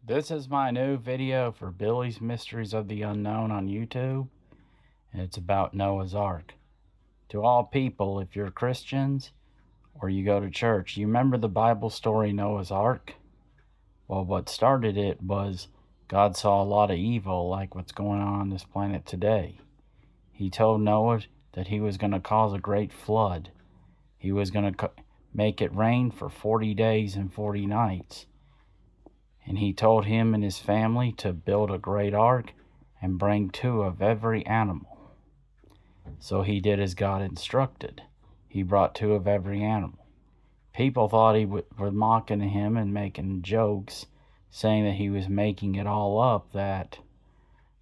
This is my new video for Billy's Mysteries of the Unknown on YouTube, and it's about Noah's Ark. To all people, if you're Christians or you go to church, you remember the Bible story Noah's Ark? Well, what started it was God saw a lot of evil like what's going on this planet today. He told Noah that he was going to cause a great flood. He was going to make it rain for 40 days and 40 nights. And he told him and his family to build a great ark and bring 2 of every animal. So he did as God instructed. He brought 2 of every animal. People thought he were mocking him and making jokes, saying that he was making it all up, that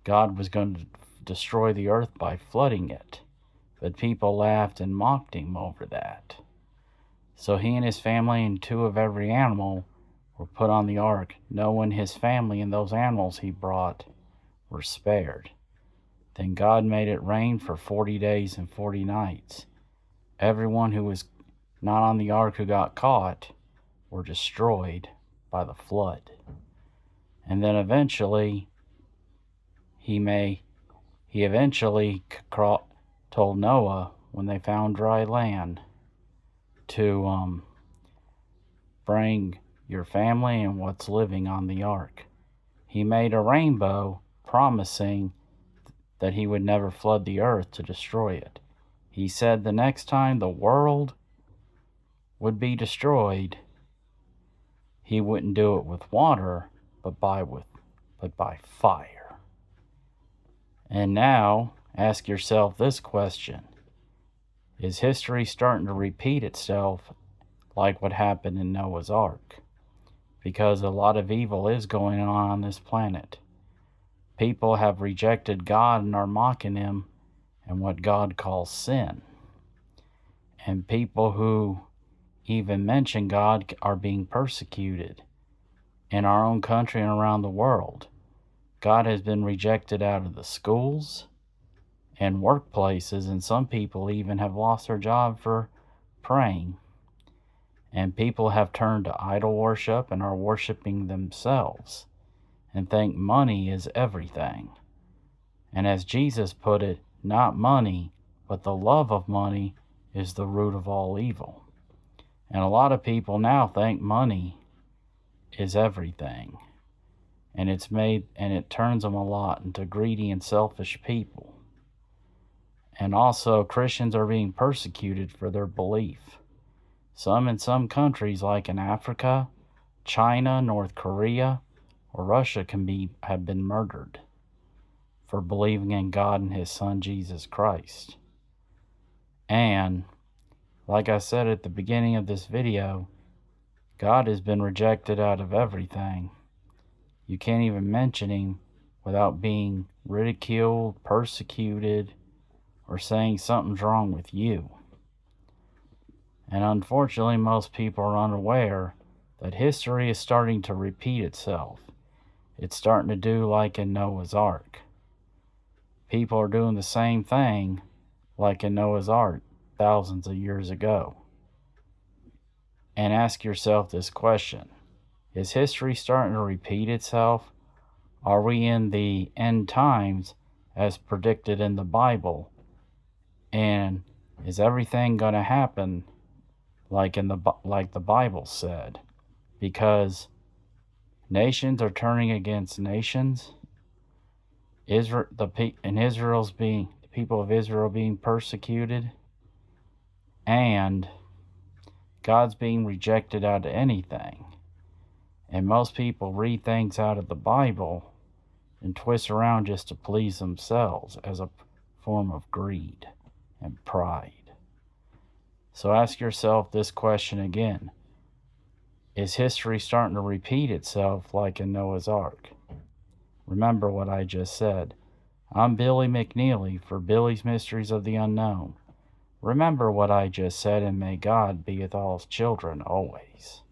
God was going to destroy the earth by flooding it. But people laughed and mocked him over that. So he and his family and 2 of every animal were put on the ark. Noah and his family and those animals he brought were spared. Then God made it rain for 40 days and 40 nights. Everyone who was not on the ark who got caught were destroyed by the flood. And then eventually, he told Noah, when they found dry land, to bring your family and what's living on the ark. He made a rainbow, promising that he would never flood the earth to destroy it. He said the next time the world would be destroyed, he wouldn't do it with water, but by fire. And now, ask yourself this question. Is history starting to repeat itself like what happened in Noah's Ark? Because a lot of evil is going on this planet. People have rejected God and are mocking him and what God calls sin. And people who even mention God are being persecuted in our own country and around the world. God has been rejected out of the schools and workplaces, and some people even have lost their job for praying. And people have turned to idol worship and are worshiping themselves and think money is everything. And as Jesus put it, not money, but the love of money is the root of all evil. And a lot of people now think money is everything. And it turns them a lot into greedy and selfish people. And also, Christians are being persecuted for their belief. Some in some countries, like in Africa, China, North Korea, or Russia, have been murdered for believing in God and his Son, Jesus Christ. And, like I said at the beginning of this video, God has been rejected out of everything. You can't even mention him without being ridiculed, persecuted, or saying something's wrong with you. And unfortunately, most people are unaware that history is starting to repeat itself. It's starting to do like in Noah's Ark. People are doing the same thing like in Noah's Ark thousands of years ago. And ask yourself this question. Is history starting to repeat itself? Are we in the end times as predicted in the Bible? And is everything going to happen like the Bible said? Because nations are turning against nations. The people of Israel being persecuted, and God's being rejected out of anything. And most people read things out of the Bible and twist around just to please themselves as a form of greed and pride. So ask yourself this question again. Is history starting to repeat itself like in Noah's Ark? Remember what I just said. I'm Billy McNeely for Billy's Mysteries of the Unknown. Remember what I just said, and may God be with all his children always.